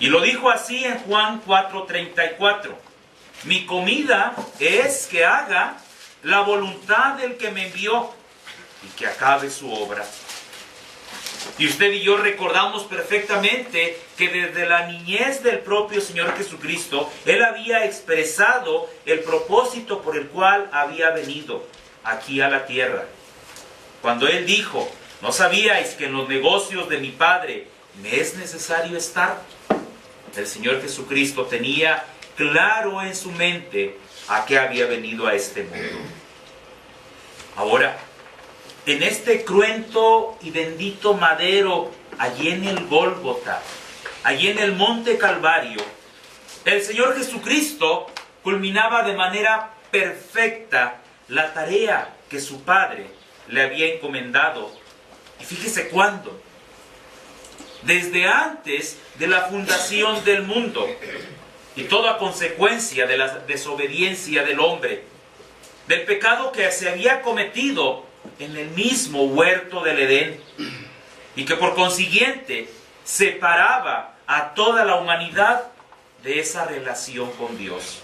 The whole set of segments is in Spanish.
Y lo dijo así en Juan 4:34. Mi comida es que haga la voluntad del que me envió y que acabe su obra. Y usted y yo recordamos perfectamente que desde la niñez del propio Señor Jesucristo, Él había expresado el propósito por el cual había venido aquí a la tierra. Cuando Él dijo, ¿no sabíais que en los negocios de mi Padre me es necesario estar? El Señor Jesucristo tenía claro en su mente a qué había venido a este mundo. Ahora, en este cruento y bendito madero, allí en el Gólgota, allí en el Monte Calvario, el Señor Jesucristo culminaba de manera perfecta la tarea que su Padre le había encomendado. Y fíjese cuándo. Desde antes de la fundación del mundo y toda consecuencia de la desobediencia del hombre, del pecado que se había cometido en el mismo huerto del Edén y que por consiguiente separaba a toda la humanidad de esa relación con Dios.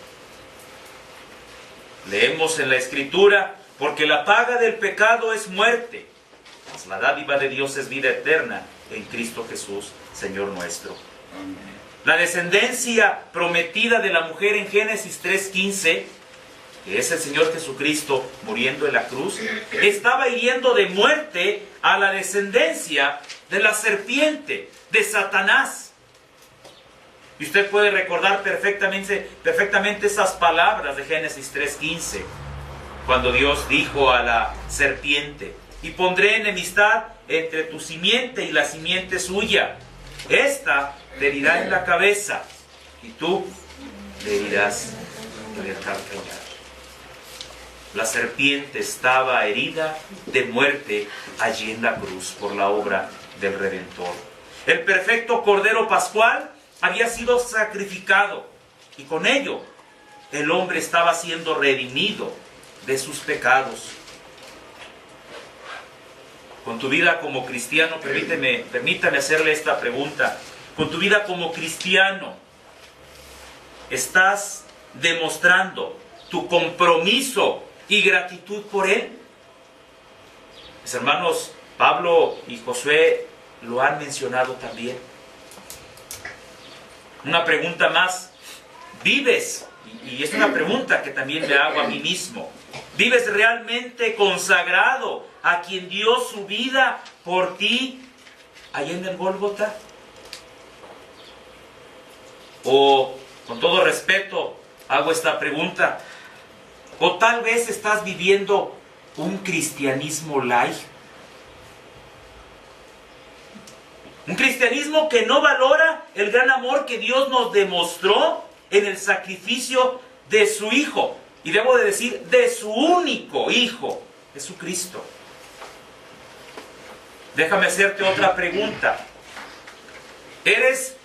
Leemos en la Escritura, porque la paga del pecado es muerte, mas la dádiva de Dios es vida eterna en Cristo Jesús, Señor nuestro. La descendencia prometida de la mujer en Génesis 3:15, que es el Señor Jesucristo muriendo en la cruz, estaba hiriendo de muerte a la descendencia de la serpiente, de Satanás. Y usted puede recordar perfectamente esas palabras de Génesis 3:15, cuando Dios dijo a la serpiente, y pondré enemistad entre tu simiente y la simiente suya. Esta te herirá en la cabeza, y tú le herirás en el calcañar. La serpiente estaba herida de muerte allí en la cruz por la obra del Redentor. El perfecto Cordero Pascual había sido sacrificado y con ello el hombre estaba siendo redimido de sus pecados. Con tu vida como cristiano, permítame hacerle esta pregunta. Con tu vida como cristiano, ¿estás demostrando tu compromiso y gratitud por Él? Mis hermanos Pablo y Josué lo han mencionado también. Una pregunta más. ¿Vives? Y es una pregunta que también me hago a mí mismo. ¿Vives realmente consagrado a quien dio su vida por ti allá en el Gólgota? O, con todo respeto, hago esta pregunta. ¿O tal vez estás viviendo un cristianismo light? Un cristianismo que no valora el gran amor que Dios nos demostró en el sacrificio de su Hijo. Y debo de decir, de su único Hijo, Jesucristo. Déjame hacerte otra pregunta. ¿Eres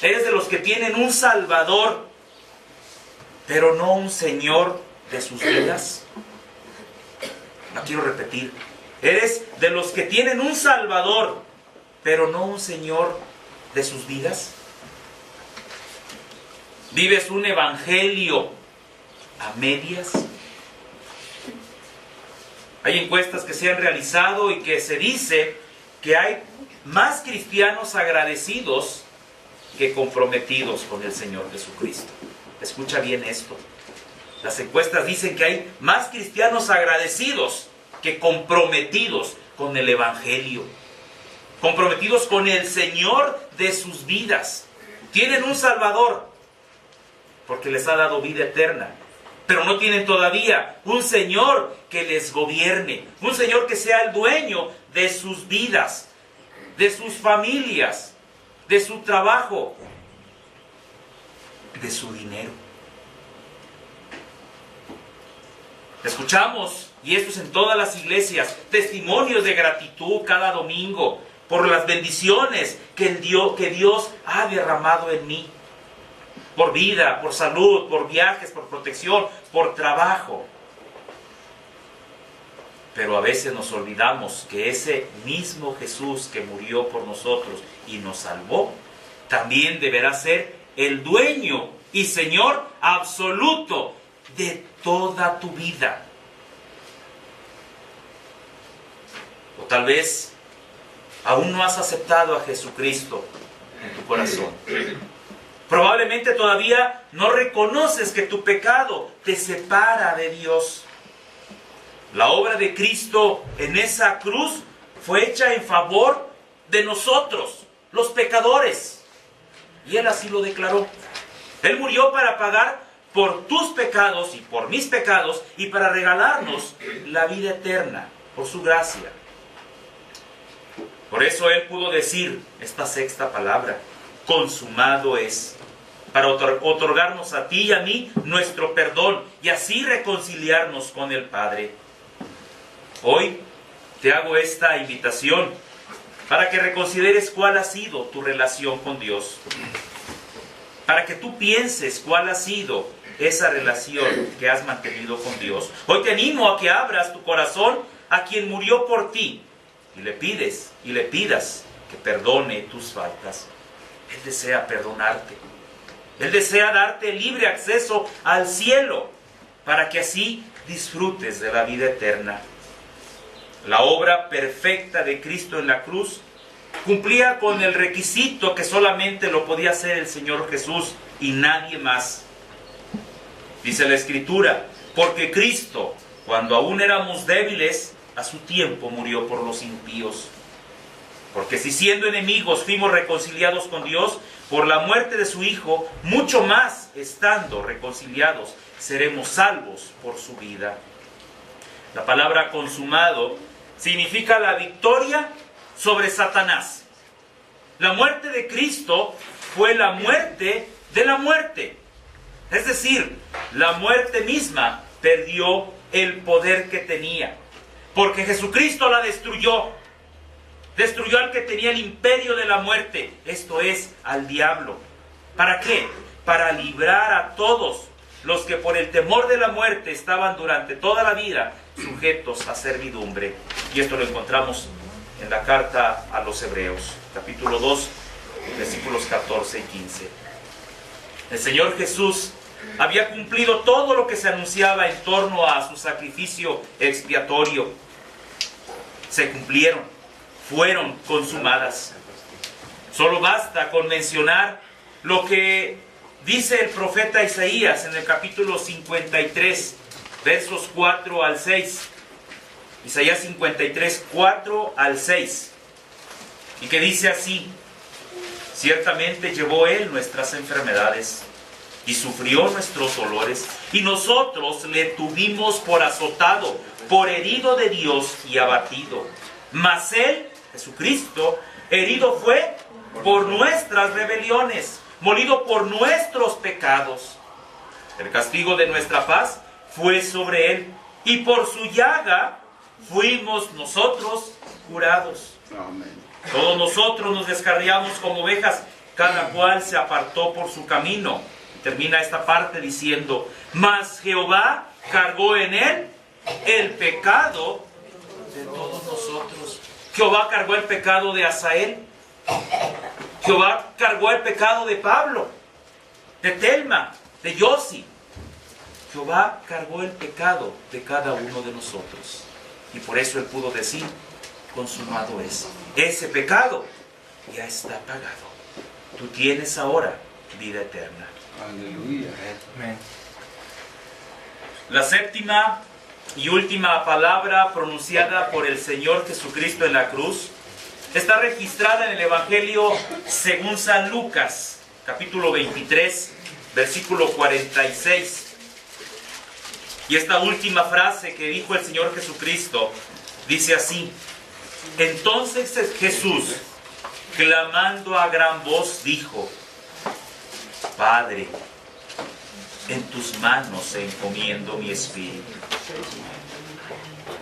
de los que tienen un Salvador, pero no un Señor de sus vidas? La quiero repetir. ¿Eres de los que tienen un Salvador, pero no un Señor de sus vidas? ¿Vives un evangelio a medias? Hay encuestas que se han realizado y que se dice que hay más cristianos agradecidos que comprometidos con el Señor Jesucristo. Escucha bien esto. Las encuestas dicen que hay más cristianos agradecidos que comprometidos con el evangelio, comprometidos con el Señor de sus vidas. Tienen un Salvador porque les ha dado vida eterna, pero no tienen todavía un Señor que les gobierne, un Señor que sea el dueño de sus vidas, de sus familias, de su trabajo, de su dinero. Escuchamos, y esto es en todas las iglesias, testimonios de gratitud cada domingo por las bendiciones que Dios ha derramado en mí. Por vida, por salud, por viajes, por protección, por trabajo. Pero a veces nos olvidamos que ese mismo Jesús que murió por nosotros y nos salvó, también deberás ser el dueño y Señor absoluto de toda tu vida. O tal vez aún no has aceptado a Jesucristo en tu corazón. Probablemente todavía no reconoces que tu pecado te separa de Dios. La obra de Cristo en esa cruz fue hecha en favor de nosotros, los pecadores. Y Él así lo declaró. Él murió para pagar por tus pecados y por mis pecados y para regalarnos la vida eterna por su gracia. Por eso Él pudo decir esta sexta palabra: consumado es, para otorgarnos a ti y a mí nuestro perdón y así reconciliarnos con el Padre. Hoy te hago esta invitación para que reconsideres cuál ha sido tu relación con Dios, para que tú pienses cuál ha sido esa relación que has mantenido con Dios. Hoy te animo a que abras tu corazón a quien murió por ti y le pidas que perdone tus faltas. Él desea perdonarte. Él desea darte libre acceso al cielo para que así disfrutes de la vida eterna. La obra perfecta de Cristo en la cruz cumplía con el requisito que solamente lo podía hacer el Señor Jesús y nadie más. Dice la Escritura: porque Cristo, cuando aún éramos débiles, a su tiempo murió por los impíos. Porque si siendo enemigos fuimos reconciliados con Dios por la muerte de su Hijo, mucho más, estando reconciliados, seremos salvos por su vida. La palabra consumado significa la victoria sobre Satanás. La muerte de Cristo fue la muerte de la muerte. Es decir, la muerte misma perdió el poder que tenía, porque Jesucristo la destruyó. Destruyó al que tenía el imperio de la muerte, esto es, al diablo. ¿Para qué? Para librar a todos los que por el temor de la muerte estaban durante toda la vida sujetos a servidumbre. Y esto lo encontramos en la carta a los Hebreos, capítulo 2, versículos 14 y 15. El Señor Jesús había cumplido todo lo que se anunciaba en torno a su sacrificio expiatorio. Se cumplieron, fueron consumadas. Solo basta con mencionar lo que dice el profeta Isaías en el capítulo 53, versos 4 al 6. Isaías 53, 4 al 6. Y que dice así: ciertamente llevó Él nuestras enfermedades y sufrió nuestros dolores, y nosotros le tuvimos por azotado, por herido de Dios y abatido. Mas Él, Jesucristo, herido fue por nuestras rebeliones, molido por nuestros pecados. El castigo de nuestra paz fue sobre Él, y por su llaga fuimos nosotros curados. Amén. Todos nosotros nos descarriamos como ovejas, cada cual se apartó por su camino. Termina esta parte diciendo: mas Jehová cargó en Él el pecado de todos nosotros. Jehová cargó el pecado de Asael. Jehová cargó el pecado de Pablo, de Telma, de Yossi. Jehová cargó el pecado de cada uno de nosotros. Y por eso Él pudo decir: consumado es. Ese pecado ya está pagado. Tú tienes ahora vida eterna. Aleluya. Amén. La séptima y última palabra pronunciada por el Señor Jesucristo en la cruz está registrada en el Evangelio según San Lucas, capítulo 23, versículo 46. Y esta última frase que dijo el Señor Jesucristo dice así: entonces Jesús, clamando a gran voz, dijo: Padre, en tus manos encomiendo mi espíritu.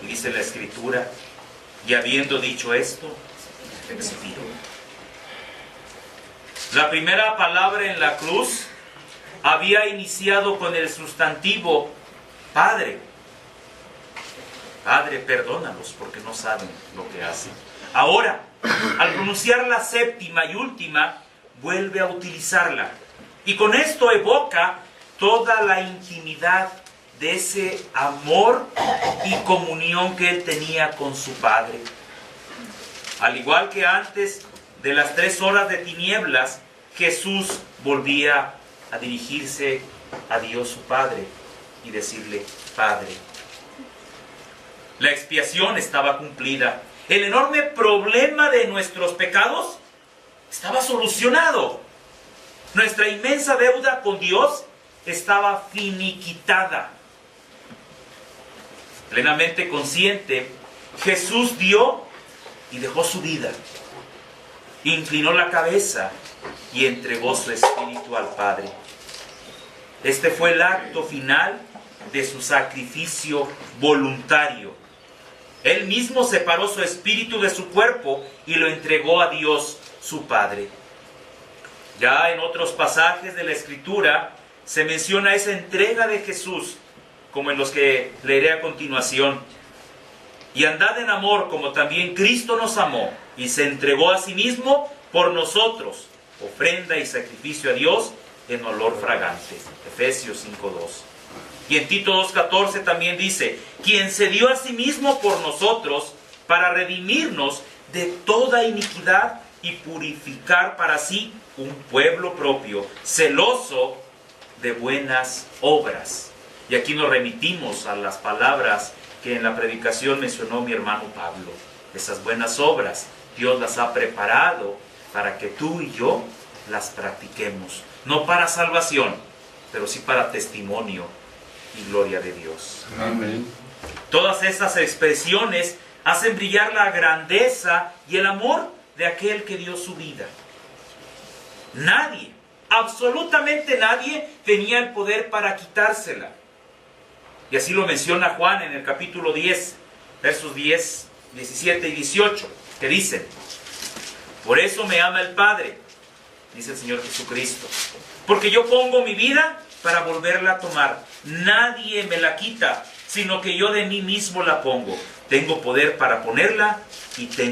Y dice la Escritura: y habiendo dicho esto, expiró. La primera palabra en la cruz había iniciado con el sustantivo Padre. Padre, perdónalos porque no saben lo que hacen. Ahora, al pronunciar la séptima y última, vuelve a utilizarla. Y con esto evoca toda la intimidad de ese amor y comunión que él tenía con su Padre. Al igual que antes de las 3 horas de tinieblas, Jesús volvía a dirigirse a Dios su Padre y decirle: Padre. La expiación estaba cumplida. El enorme problema de nuestros pecados estaba solucionado. Nuestra inmensa deuda con Dios estaba finiquitada. Plenamente consciente, Jesús dio y dejó su vida. Inclinó la cabeza y entregó su espíritu al Padre. Este fue el acto final de su sacrificio voluntario. Él mismo separó su espíritu de su cuerpo y lo entregó a Dios su Padre. Ya en otros pasajes de la Escritura se menciona esa entrega de Jesús, como en los que leeré a continuación. Y andad en amor como también Cristo nos amó y se entregó a sí mismo por nosotros, ofrenda y sacrificio a Dios en olor fragante. Efesios 5:2. Y en Tito 2:14 también dice: quien se dio a sí mismo por nosotros para redimirnos de toda iniquidad y purificar para sí un pueblo propio, celoso de buenas obras. Y aquí nos remitimos a las palabras que en la predicación mencionó mi hermano Pablo. Esas buenas obras Dios las ha preparado para que tú y yo las practiquemos. No para salvación, pero sí para testimonio y gloria de Dios. Amén. Todas estas expresiones hacen brillar la grandeza y el amor de aquel que dio su vida. Nadie, absolutamente nadie, tenía el poder para quitársela. Y así lo menciona Juan en el capítulo 10, versos 10, 17 y 18, que dicen: por eso me ama el Padre, dice el Señor Jesucristo, porque yo pongo mi vida para volverla a tomar. Nadie me la quita, sino que yo de mí mismo la pongo. Tengo poder para ponerla y tengo